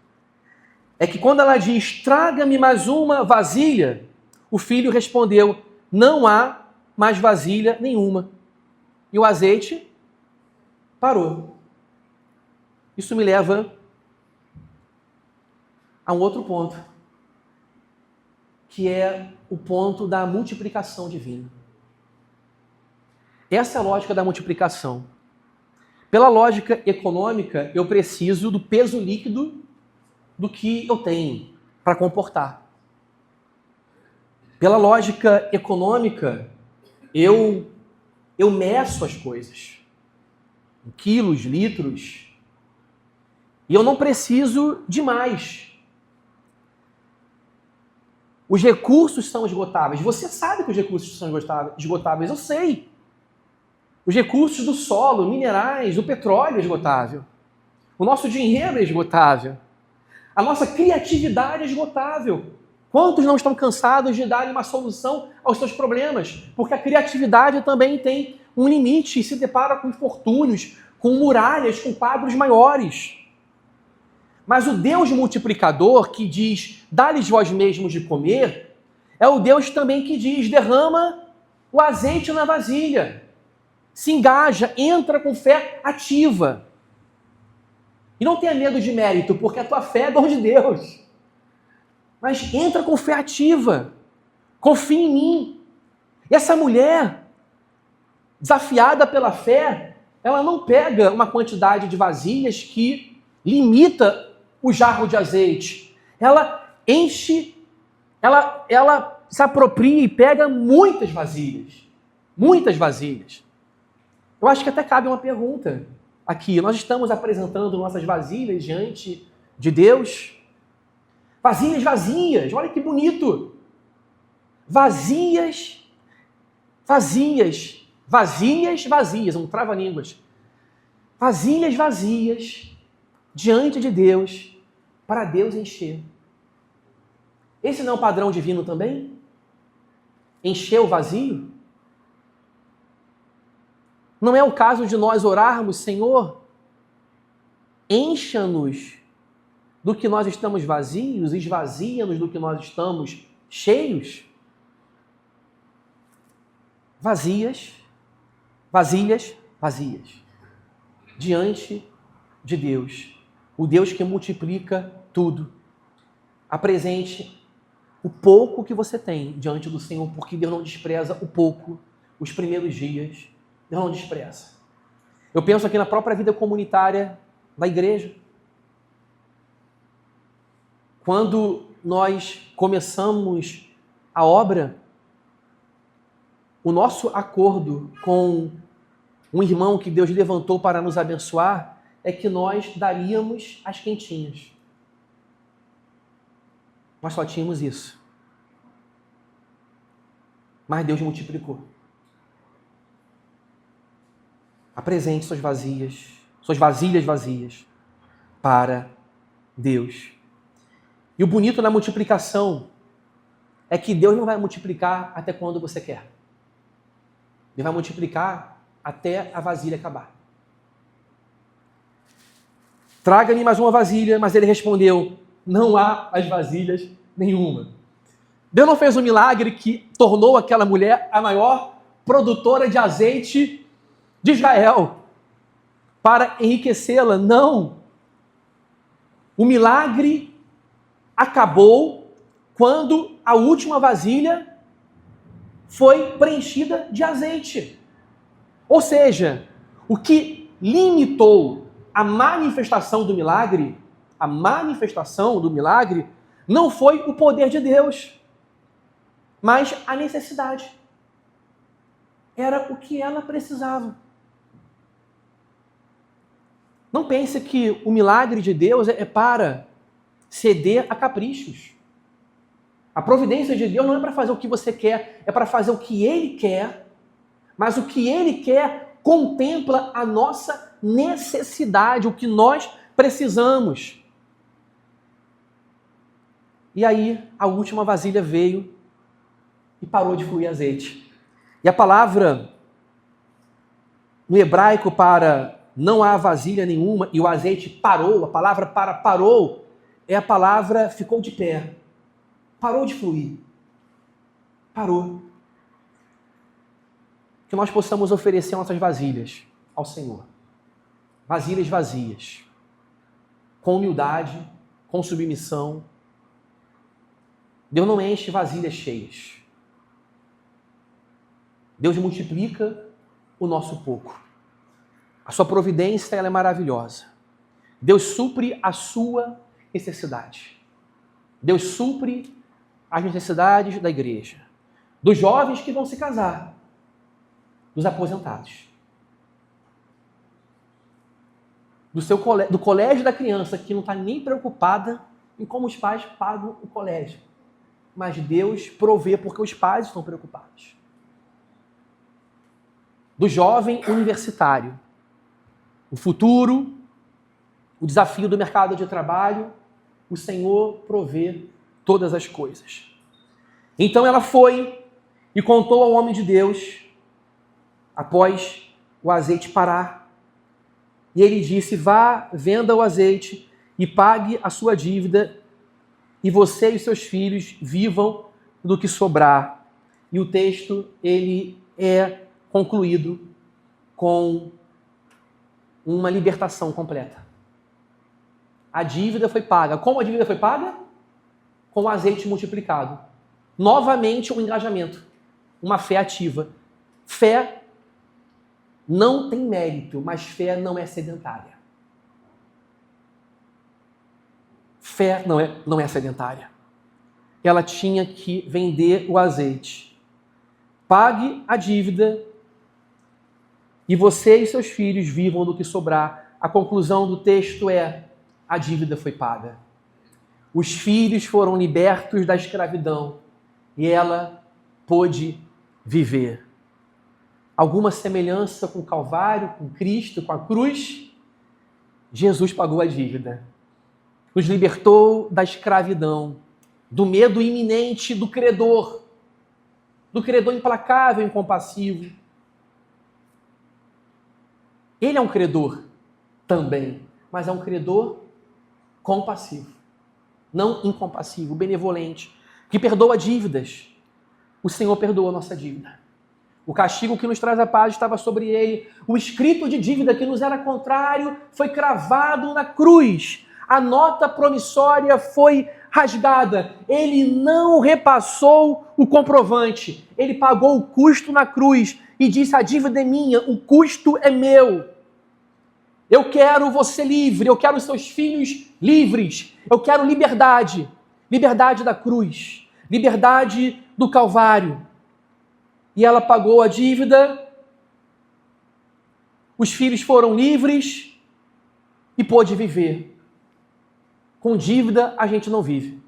é que quando ela diz, traga-me mais 1 vasilha, o filho respondeu, não há mais vasilha nenhuma. E o azeite parou. Isso me leva a um outro ponto, que é o ponto da multiplicação divina. Essa é a lógica da multiplicação. Pela lógica econômica, eu preciso do peso líquido do que eu tenho para comportar. Pela lógica econômica, eu eu meço as coisas. Em quilos, litros. E eu não preciso de mais. Os recursos são esgotáveis. Você sabe que os recursos são esgotáveis, eu sei. Os recursos do solo, minerais, do petróleo é esgotável. O nosso dinheiro é esgotável. A nossa criatividade é esgotável. Quantos não estão cansados de dar uma solução aos seus problemas? Porque a criatividade também tem um limite e se depara com infortúnios, com muralhas, com quadros maiores. Mas o Deus multiplicador que diz, dá-lhes vós mesmos de comer, é o Deus também que diz, derrama o azeite na vasilha. Se engaja, entra com fé ativa. E não tenha medo de mérito, porque a tua fé é dom de Deus. Mas entra com fé ativa. Confia em mim. E essa mulher, desafiada pela fé, ela não pega uma quantidade de vasilhas que limita o jarro de azeite. Ela enche, ela se apropria e pega muitas vasilhas. Muitas vasilhas. Eu acho que até cabe uma pergunta aqui. Nós estamos apresentando nossas vasilhas diante de Deus? Vasilhas vazias, olha que bonito. Vazias, um trava-línguas. Vasilhas vazias diante de Deus, para Deus encher. Esse não é o padrão divino também? Encher o vazio? Não é o caso de nós orarmos, Senhor, encha-nos do que nós estamos vazios, esvazia-nos do que nós estamos cheios? Vasilhas vazias, diante de Deus, o Deus que multiplica tudo. Apresente o pouco que você tem diante do Senhor, porque Deus não despreza o pouco, os primeiros dias, Deus não despreza. Eu penso aqui na própria vida comunitária da igreja. Quando nós começamos a obra, o nosso acordo com um irmão que Deus levantou para nos abençoar é que nós daríamos as quentinhas. Nós só tínhamos isso. Mas Deus multiplicou. Apresente suas vasilhas vazias para Deus. E o bonito na multiplicação é que Deus não vai multiplicar até quando você quer. Ele vai multiplicar até a vasilha acabar. Traga-me mais uma vasilha, mas ele respondeu, não há as vasilhas nenhuma. Deus não fez um milagre que tornou aquela mulher a maior produtora de azeite de Israel para enriquecê-la. Não. O milagre acabou quando a última vasilha foi preenchida de azeite. Ou seja, o que limitou a manifestação do milagre não foi o poder de Deus, mas a necessidade. Era o que ela precisava. Não pense que o milagre de Deus é para ceder a caprichos. A providência de Deus não é para fazer o que você quer, é para fazer o que Ele quer, mas o que Ele quer contempla a nossa necessidade, o que nós precisamos. E aí, a última vasilha veio e parou de fluir azeite. E a palavra no hebraico para não há vasilha nenhuma e o azeite parou, a palavra para parou, é a palavra ficou de pé. Parou de fluir. Parou. Que nós possamos oferecer nossas vasilhas ao Senhor. Vasilhas vazias. Com humildade, com submissão. Deus não enche vasilhas cheias. Deus multiplica o nosso pouco. A sua providência ela é maravilhosa. Deus supre a sua necessidade. Deus supre as necessidades da igreja. Dos jovens que vão se casar. dos aposentados. Do colégio da criança, que não está nem preocupada em como os pais pagam o colégio. Mas Deus provê porque os pais estão preocupados. Do jovem universitário. O futuro, o desafio do mercado de trabalho, o Senhor provê todas as coisas. Então ela foi e contou ao homem de Deus, após o azeite parar. E ele disse: vá, venda o azeite e pague a sua dívida, e você e seus filhos vivam do que sobrar. E o texto, ele é concluído com uma libertação completa. A dívida foi paga. Como a dívida foi paga? Com o azeite multiplicado. Novamente um engajamento, uma fé ativa. Fé não tem mérito, mas fé não é sedentária. Fé não é sedentária. Ela tinha que vender o azeite. Pague a dívida e você e seus filhos vivam do que sobrar. A conclusão do texto é: a dívida foi paga. Os filhos foram libertos da escravidão e ela pôde viver. Alguma semelhança com o Calvário, com Cristo, com a cruz? Jesus pagou a dívida. Nos libertou da escravidão, do medo iminente do credor implacável e incompassivo. Ele é um credor também, mas é um credor compassivo, não incompassivo, benevolente, que perdoa dívidas. O Senhor perdoa a nossa dívida. O castigo que nos traz a paz estava sobre ele. O escrito de dívida que nos era contrário foi cravado na cruz. A nota promissória foi rasgada. Ele não repassou o comprovante. Ele pagou o custo na cruz e disse: a dívida é minha, o custo é meu. Eu quero você livre, eu quero os seus filhos livres. Eu quero liberdade. Liberdade da cruz. Liberdade do Calvário. E ela pagou a dívida, os filhos foram livres e pôde viver. Com dívida a gente não vive.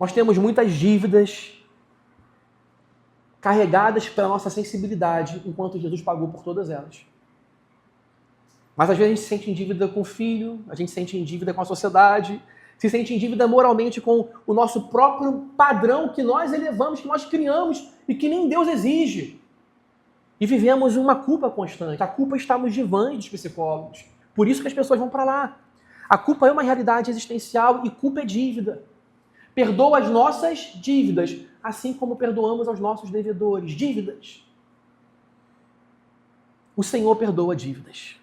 Nós temos muitas dívidas carregadas pela nossa sensibilidade, enquanto Jesus pagou por todas elas. Mas às vezes a gente se sente em dívida com o filho, a gente se sente em dívida com a sociedade, se sente em dívida moralmente com o nosso próprio padrão que nós elevamos, que nós criamos e que nem Deus exige. E vivemos uma culpa constante. A culpa está nos divãs dos psicólogos. Por isso que as pessoas vão para lá. A culpa é uma realidade existencial e culpa é dívida. Perdoa as nossas dívidas, assim como perdoamos aos nossos devedores. Dívidas. O Senhor perdoa dívidas.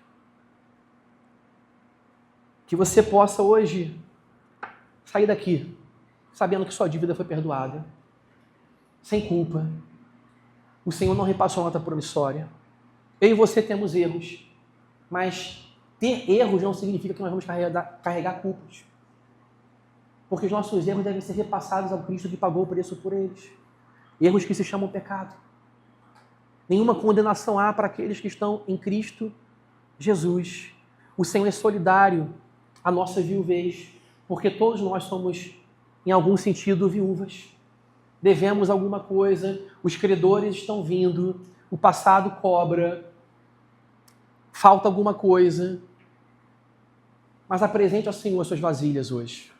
Que você possa hoje sair daqui sabendo que sua dívida foi perdoada, sem culpa. O Senhor não repassou a nota promissória. Eu e você temos erros, mas ter erros não significa que nós vamos carregar culpas. Porque os nossos erros devem ser repassados ao Cristo que pagou o preço por eles. Erros que se chamam pecado. Nenhuma condenação há para aqueles que estão em Cristo Jesus. O Senhor é solidário à nossa viuvez, porque todos nós somos, em algum sentido, viúvas. Devemos alguma coisa, os credores estão vindo, o passado cobra, falta alguma coisa. Mas apresente ao Senhor as suas vasilhas hoje,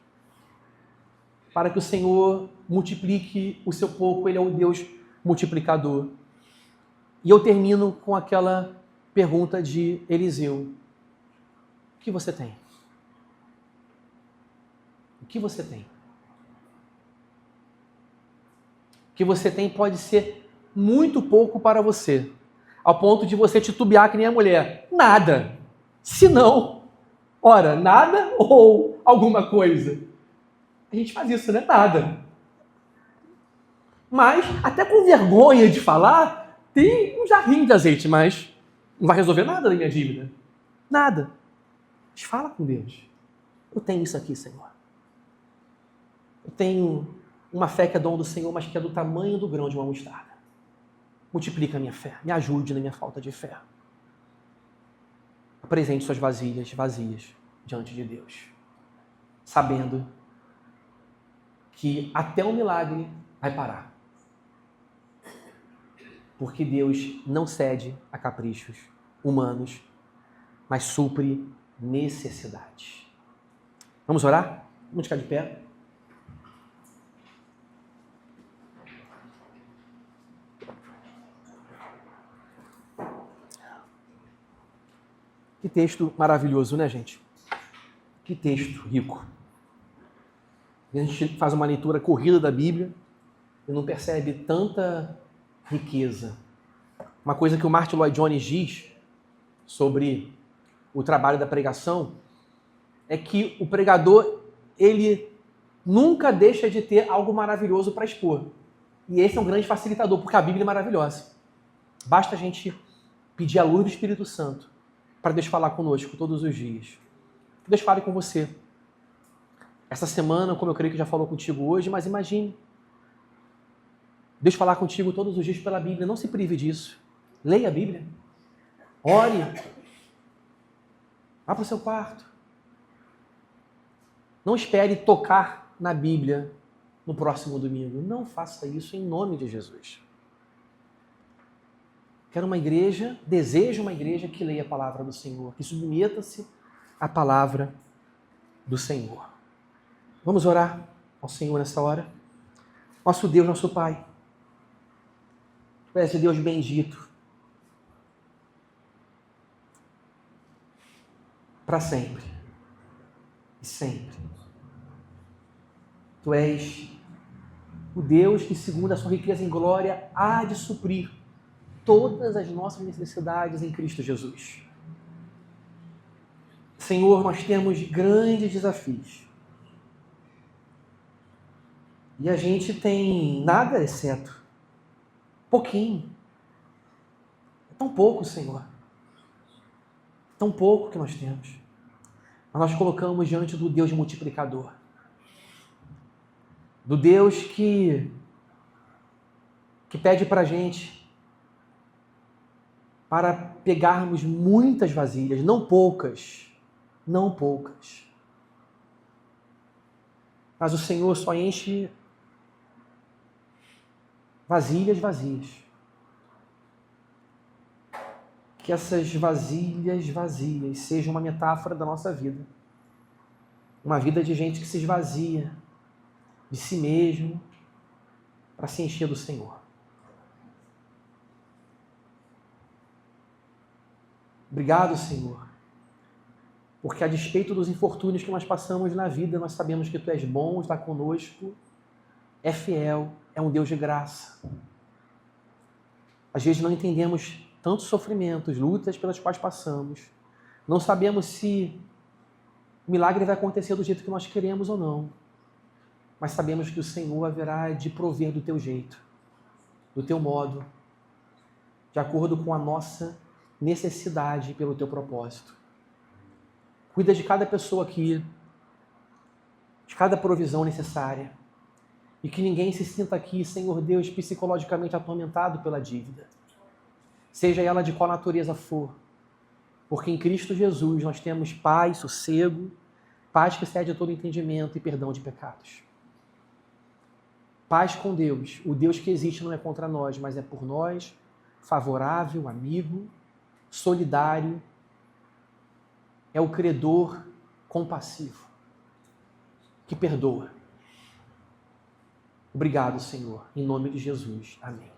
para que o Senhor multiplique o seu pouco. Ele é um Deus multiplicador. E eu termino com aquela pergunta de Eliseu: o que você tem? O que você tem? O que você tem pode ser muito pouco para você, ao ponto de você titubear que nem a mulher. Nada. Se não, ora, nada ou alguma coisa. A gente faz isso, né? Nada. Mas, até com vergonha de falar, tem um jarrinho de azeite, mas não vai resolver nada da minha dívida. Nada. Mas fala com Deus. Eu tenho isso aqui, Senhor. Eu tenho uma fé que é dom do Senhor, mas que é do tamanho do grão de uma mostarda. multiplica a minha fé, me ajude na minha falta de fé. Apresente suas vasilhas vazias diante de Deus, sabendo que até o milagre vai parar. Porque Deus não cede a caprichos humanos, mas supre necessidades. Vamos orar? Vamos ficar de pé. Que texto maravilhoso, né, gente? Que texto rico. A gente faz uma leitura corrida da Bíblia e não percebe tanta riqueza. Uma coisa que o Martin Lloyd Jones diz sobre o trabalho da pregação é que o pregador, ele nunca deixa de ter algo maravilhoso para expor. E esse é um grande facilitador, porque a Bíblia é maravilhosa. Basta a gente pedir a luz do Espírito Santo para Deus falar conosco todos os dias. Que Deus fale com você. Essa semana, como eu creio que já falou contigo hoje, mas imagine Deus falar contigo todos os dias pela Bíblia. Não se prive disso. Leia a Bíblia. Ore. Vá para o seu quarto. Não espere tocar na Bíblia no próximo domingo. Não faça isso em nome de Jesus. Quero uma igreja, desejo uma igreja que leia a palavra do Senhor, que submeta-se à palavra do Senhor. Vamos orar ao Senhor nessa hora. Nosso Deus, nosso Pai, Tu és Deus bendito para sempre e sempre. Tu és o Deus que, segundo a sua riqueza em glória, há de suprir todas as nossas necessidades em Cristo Jesus. Senhor, nós temos grandes desafios. E a gente tem nada exceto pouquinho. É tão pouco, Senhor. Tão pouco que nós temos. Mas nós colocamos diante do Deus multiplicador. Do Deus que pede para a gente para pegarmos muitas vasilhas, não poucas. Mas o Senhor só enche vasilhas vazias. Que essas vasilhas vazias sejam uma metáfora da nossa vida. Uma vida de gente que se esvazia de si mesmo para se encher do Senhor. Obrigado, Senhor, porque a despeito dos infortúnios que nós passamos na vida, nós sabemos que Tu és bom, está conosco, é fiel, é um Deus de graça. Às vezes não entendemos tantos sofrimentos, lutas pelas quais passamos. Não sabemos se o milagre vai acontecer do jeito que nós queremos ou não. Mas sabemos que o Senhor haverá de prover do Teu jeito, do Teu modo, de acordo com a nossa necessidade pelo Teu propósito. Cuida de cada pessoa aqui, de cada provisão necessária. E que ninguém se sinta aqui, Senhor Deus, psicologicamente atormentado pela dívida. Seja ela de qual natureza for. Porque em Cristo Jesus nós temos paz, sossego, paz que excede todo entendimento e perdão de pecados. Paz com Deus. O Deus que existe não é contra nós, mas é por nós, favorável, amigo, solidário. É o credor compassivo, que perdoa. Obrigado, Senhor. Em nome de Jesus. Amém.